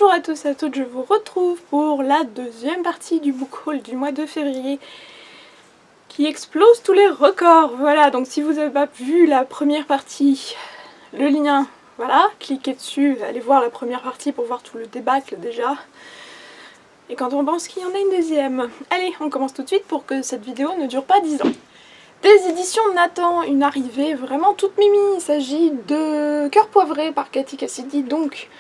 Bonjour à tous et à toutes, je vous retrouve pour la deuxième partie du book haul du mois de février qui explose tous les records. Voilà, donc si vous n'avez pas vu la première partie, le lien, voilà, cliquez dessus, allez voir la première partie pour voir tout le débâcle déjà. Et quand on pense qu'il y en a une deuxième. Allez, on commence tout de suite pour que cette vidéo ne dure pas 10 ans. Des éditions Nathan, une arrivée vraiment toute mimi. Il s'agit de Cœur poivré par Cathy Cassidy, donc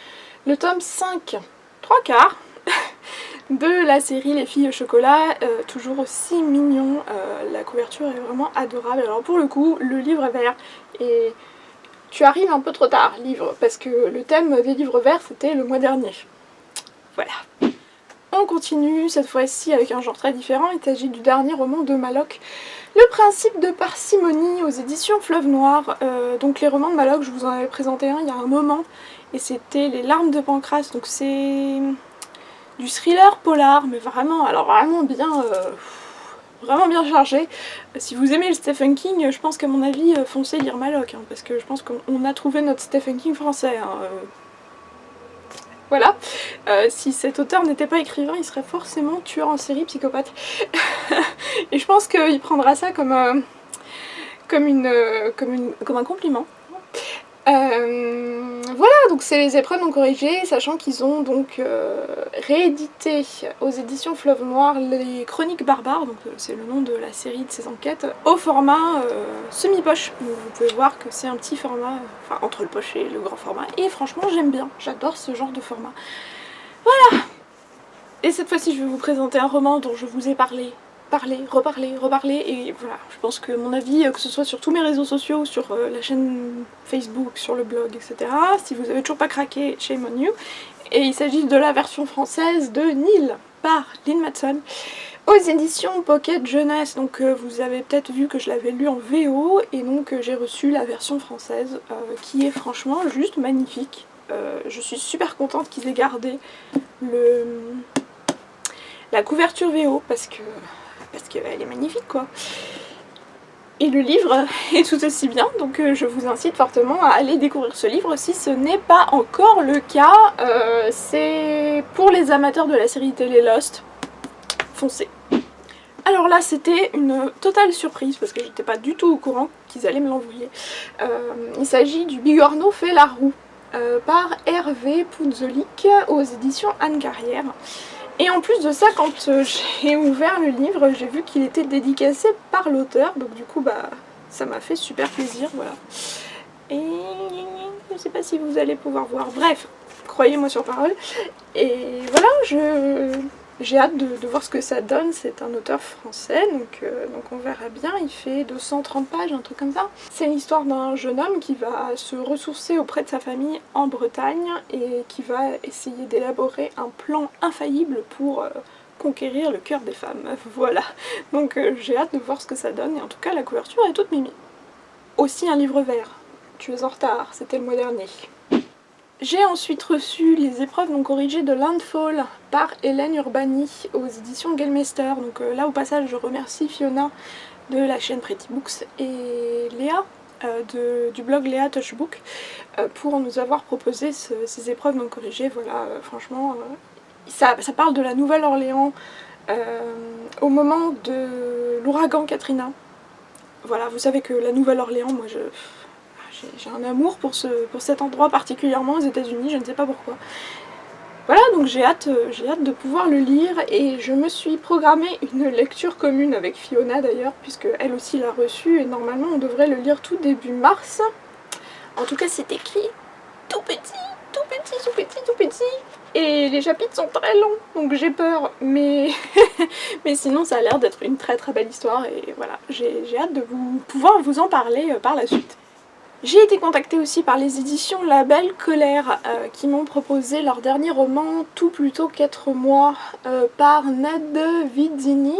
le tome 5, 3/4 de la série Les filles au chocolat, toujours aussi mignon, la couverture est vraiment adorable. Alors pour le coup, le livre est vert et tu arrives un peu trop tard, livre, parce que le thème des livres verts c'était le mois dernier. Voilà. On continue cette fois-ci avec un genre très différent, il s'agit du dernier roman de Maloc, Le principe de parcimonie aux éditions Fleuve Noir. Donc les romans de Maloc, je vous en avais présenté un il y a un moment, et c'était Les larmes de Pancrace, donc c'est du thriller polar, mais vraiment, alors vraiment bien chargé. Si vous aimez le Stephen King, je pense qu'à mon avis, foncez lire Maloc, hein, parce que je pense qu'on a trouvé notre Stephen King français. Hein, Voilà. Si cet auteur n'était pas écrivain, il serait forcément tueur en série, psychopathe. Et je pense qu'il prendra ça comme un compliment. Voilà, donc c'est les épreuves non corrigées, sachant qu'ils ont donc réédité aux éditions Fleuve Noir les Chroniques barbares, donc c'est le nom de la série de ces enquêtes, au format semi-poche. Vous pouvez voir que c'est un petit format, enfin entre le poche et le grand format, et franchement j'aime bien, j'adore ce genre de format. Voilà. Et cette fois-ci je vais vous présenter un roman dont je vous ai reparler, et voilà, je pense que mon avis, que ce soit sur tous mes réseaux sociaux, sur la chaîne Facebook, sur le blog, etc., si vous avez toujours pas craqué, shame on you. Et il s'agit de la version française de Nil par Lynn Matson aux éditions Pocket Jeunesse. Donc vous avez peut-être vu que je l'avais lu en VO, et donc j'ai reçu la version française qui est franchement juste magnifique. Je suis super contente qu'ils aient gardé la couverture VO parce qu'elle est magnifique quoi. Et le livre est tout aussi bien, donc je vous incite fortement à aller découvrir ce livre si ce n'est pas encore le cas. C'est pour les amateurs de la série télé Lost, foncez. Alors là c'était une totale surprise parce que j'étais pas du tout au courant qu'ils allaient me l'envoyer. Il s'agit du Bigorneau fait la roue par Hervé Pounzolic aux éditions Anne Carrière. Et en plus de ça, quand j'ai ouvert le livre, j'ai vu qu'il était dédicacé par l'auteur, donc du coup bah ça m'a fait super plaisir, voilà. Et je sais pas si vous allez pouvoir voir, bref, croyez-moi sur parole. Et voilà, j'ai hâte de voir ce que ça donne. C'est un auteur français, donc on verra bien. Il fait 230 pages, un truc comme ça. C'est l'histoire d'un jeune homme qui va se ressourcer auprès de sa famille en Bretagne et qui va essayer d'élaborer un plan infaillible pour conquérir le cœur des femmes. Voilà, donc j'ai hâte de voir ce que ça donne, et en tout cas la couverture est toute mimi. Aussi un livre vert. Tu es en retard, c'était le mois dernier. J'ai ensuite reçu les épreuves non corrigées de Landfall par Hélène Urbani aux éditions Gelmester. Donc là au passage je remercie Fiona de la chaîne Pretty Books et Léa du blog Léa Touchbook pour nous avoir proposé ces épreuves non corrigées. Voilà, franchement ça parle de la Nouvelle-Orléans au moment de l'ouragan Katrina. Voilà, vous savez que la Nouvelle-Orléans, moi j'ai un amour pour cet endroit particulièrement aux États-Unis, je ne sais pas pourquoi. Voilà, donc j'ai hâte de pouvoir le lire, et je me suis programmé une lecture commune avec Fiona d'ailleurs, puisque elle aussi l'a reçu, et normalement on devrait le lire tout début mars. En tout cas c'est écrit tout petit, et les chapitres sont très longs, donc j'ai peur, mais sinon ça a l'air d'être une très belle histoire, et voilà, j'ai hâte de pouvoir vous en parler par la suite. J'ai été contactée aussi par les éditions La Belle Colère qui m'ont proposé leur dernier roman Tout plutôt qu'être moi par Ned Vizzini.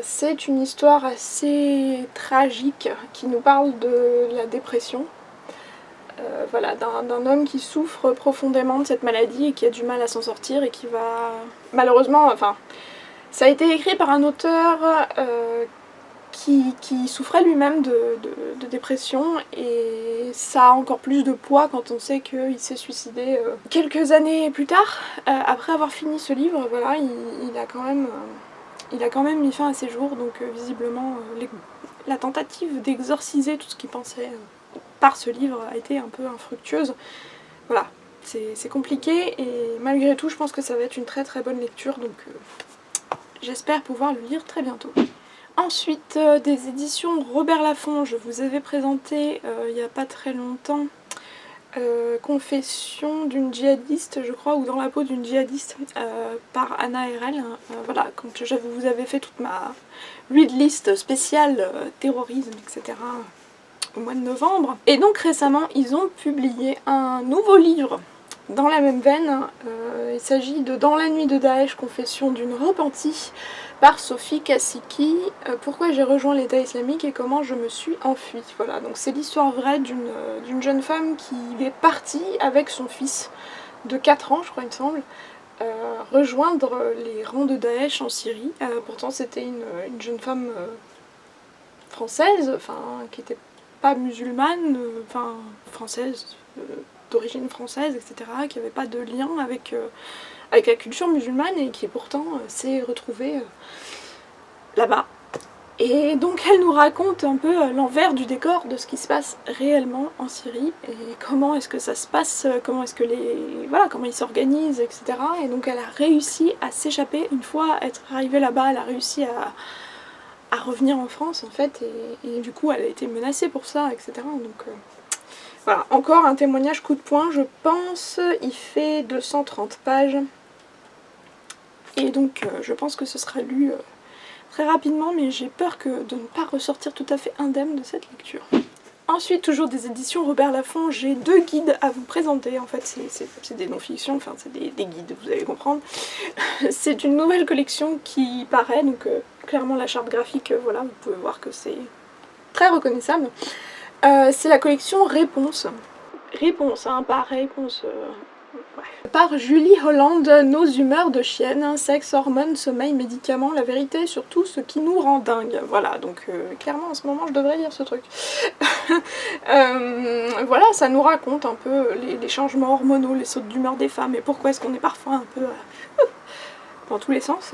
C'est une histoire assez tragique qui nous parle de la dépression. Voilà, d'un homme qui souffre profondément de cette maladie et qui a du mal à s'en sortir, et qui va malheureusement, enfin, ça a été écrit par un auteur qui souffrait lui-même de dépression, et ça a encore plus de poids quand on sait qu'il s'est suicidé quelques années plus tard. Après avoir fini ce livre, voilà, il a quand même mis fin à ses jours, donc visiblement la tentative d'exorciser tout ce qu'il pensait par ce livre a été un peu infructueuse. Voilà, c'est compliqué, et malgré tout je pense que ça va être une très très bonne lecture, donc j'espère pouvoir le lire très bientôt. Ensuite, des éditions Robert Laffont, je vous avais présenté il n'y a pas très longtemps Confession d'une djihadiste, je crois, ou Dans la peau d'une djihadiste, par Anna RL. Voilà, quand je vous avais fait toute ma read list spéciale terrorisme, etc. au mois de novembre. Et donc récemment, ils ont publié un nouveau livre dans la même veine. Il s'agit de Dans la nuit de Daesh, Confession d'une repentie, par Sophie Kassiki, pourquoi j'ai rejoint l'État islamique et comment je me suis enfuie. Voilà, donc c'est l'histoire vraie d'une jeune femme qui est partie avec son fils de 4 ans, je crois il me semble, rejoindre les rangs de Daesh en Syrie. Pourtant c'était une jeune femme française, enfin qui était pas musulmane, enfin française, d'origine française, etc., qui n'avait pas de lien avec la culture musulmane, et qui pourtant s'est retrouvée là-bas. Et donc elle nous raconte un peu l'envers du décor de ce qui se passe réellement en Syrie, et comment est-ce que ça se passe, comment est-ce que comment ils s'organisent, etc. Et donc elle a réussi à s'échapper. Une fois être arrivée là-bas, elle a réussi à revenir en France en fait, et du coup elle a été menacée pour ça, etc. Donc voilà, encore un témoignage coup de poing, je pense. Il fait 230 pages. Et donc je pense que ce sera lu très rapidement, mais j'ai peur de ne pas ressortir tout à fait indemne de cette lecture. Ensuite, toujours des éditions Robert Laffont, j'ai 2 guides à vous présenter. En fait, c'est des non-fictions, enfin c'est des guides, vous allez comprendre. C'est une nouvelle collection qui paraît, donc clairement la charte graphique, voilà, vous pouvez voir que c'est très reconnaissable. C'est la collection Réponse. Réponse, hein, pas réponse... Ouais. Par Julie Holland, Nos humeurs de chienne, sexe, hormones, sommeil, médicaments, la vérité sur tout ce qui nous rend dingue. Voilà, donc clairement en ce moment je devrais lire ce truc. Voilà, ça nous raconte un peu les changements hormonaux, les sautes d'humeur des femmes, et pourquoi est-ce qu'on est parfois un peu dans tous les sens.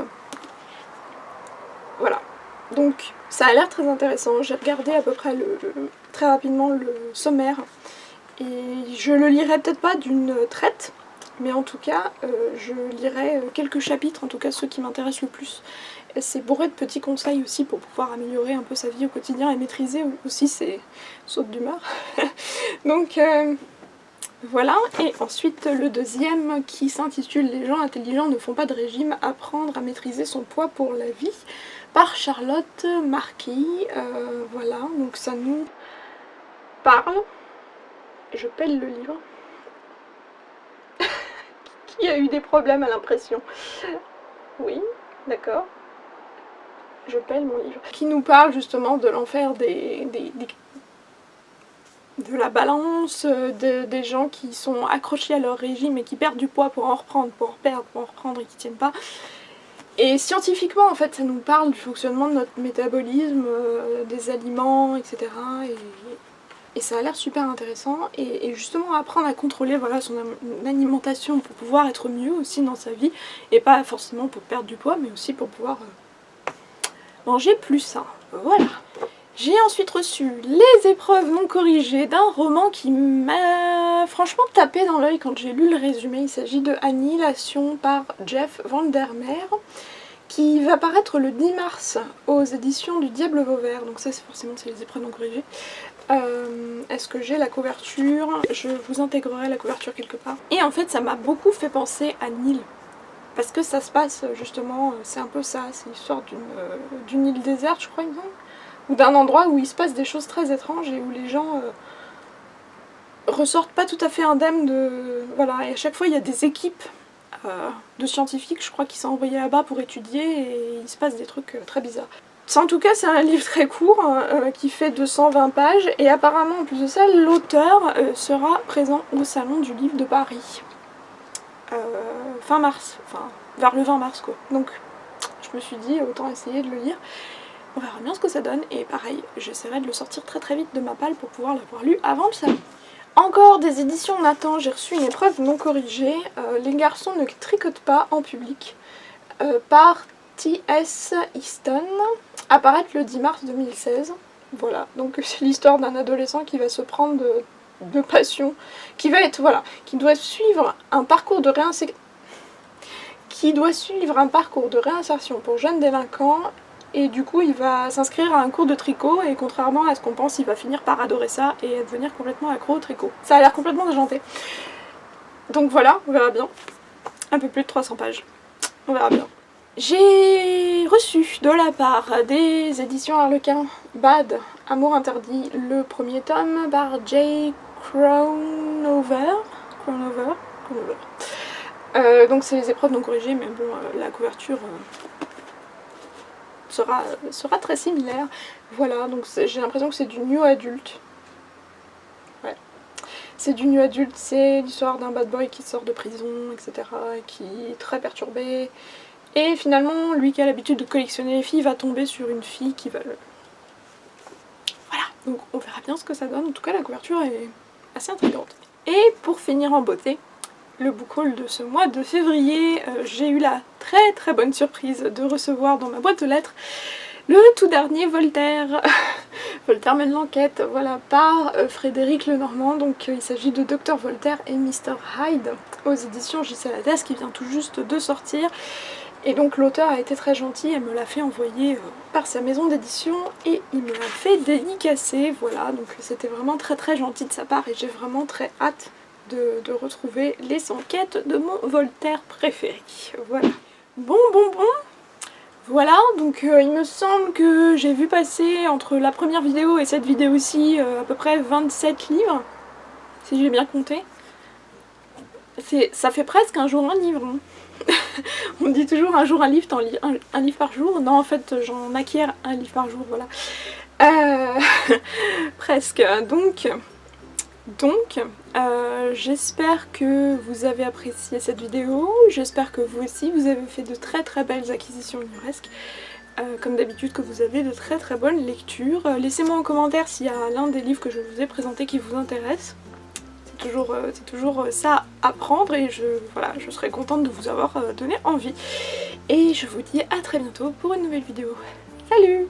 Voilà, donc ça a l'air très intéressant. J'ai regardé à peu près très rapidement le sommaire, et je le lirai peut-être pas d'une traite, mais en tout cas je lirai quelques chapitres, en tout cas ceux qui m'intéressent le plus. C'est bourré de petits conseils aussi pour pouvoir améliorer un peu sa vie au quotidien et maîtriser aussi ses sautes d'humeur. Donc voilà, et ensuite le deuxième qui s'intitule Les gens intelligents ne font pas de régime, apprendre à maîtriser son poids pour la vie, par Charlotte Marquis. Voilà, donc ça nous parle. Je pèle le livre. Qui a eu des problèmes à l'impression? Oui, d'accord. Je pèle mon livre. Qui nous parle justement de l'enfer de la balance, des gens qui sont accrochés à leur régime et qui perdent du poids pour en reprendre, pour en perdre, pour en reprendre et qui tiennent pas. Et scientifiquement en fait ça nous parle du fonctionnement de notre métabolisme, des aliments, etc. Et ça a l'air super intéressant, et justement apprendre à contrôler voilà, son alimentation pour pouvoir être mieux aussi dans sa vie, et pas forcément pour perdre du poids, mais aussi pour pouvoir manger plus sain. Voilà. J'ai ensuite reçu Les épreuves non corrigées, d'un roman qui m'a franchement tapé dans l'œil quand j'ai lu le résumé. Il s'agit de Annihilation par Jeff Vandermeer, qui va paraître le 10 mars aux éditions du Diable Vauvert. Donc ça forcément c'est Les épreuves non corrigées. Est-ce que j'ai la couverture? Je vous intégrerai la couverture quelque part. Et en fait ça m'a beaucoup fait penser à Nil, parce que ça se passe justement, c'est un peu ça, c'est l'histoire d'une île déserte je crois il me semble, ou d'un endroit où il se passe des choses très étranges et où les gens ressortent pas tout à fait indemnes de... Voilà, et à chaque fois il y a des équipes de scientifiques je crois qui sont envoyés là-bas pour étudier, et il se passe des trucs très bizarres. En tout cas c'est un livre très court qui fait 220 pages, et apparemment en plus de ça l'auteur sera présent au salon du livre de Paris fin mars, enfin vers le 20 mars quoi. Donc je me suis dit autant essayer de le lire. on verra bien ce que ça donne, et pareil, j'essaierai de le sortir très très vite de ma palle pour pouvoir l'avoir lu avant le salon. Encore des éditions Nathan, j'ai reçu une épreuve non corrigée, Les garçons ne tricotent pas en public, par T.S. Easton, apparaître le 10 mars 2016. Voilà, donc c'est l'histoire d'un adolescent qui va se prendre de passion, qui va être, voilà, qui doit suivre un parcours de réinsertion pour jeunes délinquants, et du coup il va s'inscrire à un cours de tricot, et contrairement à ce qu'on pense, il va finir par adorer ça et devenir complètement accro au tricot. Ça a l'air complètement déjanté. Donc voilà, on verra bien. Un peu plus de 300 pages. On verra bien. J'ai reçu de la part des éditions Harlequin Bad, Amour interdit, le premier tome par Jay Crownover. Donc c'est les épreuves non corrigées, mais bon, la couverture sera très similaire. Voilà, donc j'ai l'impression que c'est du new adulte. Ouais. C'est du new adulte, c'est l'histoire d'un bad boy qui sort de prison, etc., et qui est très perturbé. Et finalement, lui qui a l'habitude de collectionner les filles va tomber sur une fille qui va... Voilà, donc on verra bien ce que ça donne. En tout cas, la couverture est assez intrigante. Et pour finir en beauté, le book haul de ce mois de février, j'ai eu la très très bonne surprise de recevoir dans ma boîte aux lettres le tout dernier Voltaire. Voltaire mène l'enquête, voilà, par Frédéric Lenormand. Donc il s'agit de Dr Voltaire et Mr Hyde aux éditions J.C. Lattès, qui vient tout juste de sortir. Et donc l'auteur a été très gentil, elle me l'a fait envoyer par sa maison d'édition et il me l'a fait dédicacer, voilà, donc c'était vraiment très très gentil de sa part et j'ai vraiment très hâte de retrouver les enquêtes de mon Voltaire préféré, voilà. Bon, voilà, donc il me semble que j'ai vu passer entre la première vidéo et cette vidéo-ci à peu près 27 livres, si j'ai bien compté. Ça fait presque un jour un livre, hein. On dit toujours un jour un livre, un livre par jour. Non, en fait, j'en acquiers un livre par jour, voilà. Presque. Donc j'espère que vous avez apprécié cette vidéo. J'espère que vous aussi, vous avez fait de très très belles acquisitions livresques. Comme d'habitude, que vous avez de très très bonnes lectures. Laissez-moi en commentaire s'il y a l'un des livres que je vous ai présentés qui vous intéresse. C'est toujours ça à prendre et voilà, je serai contente de vous avoir donné envie. Et je vous dis à très bientôt pour une nouvelle vidéo. Salut!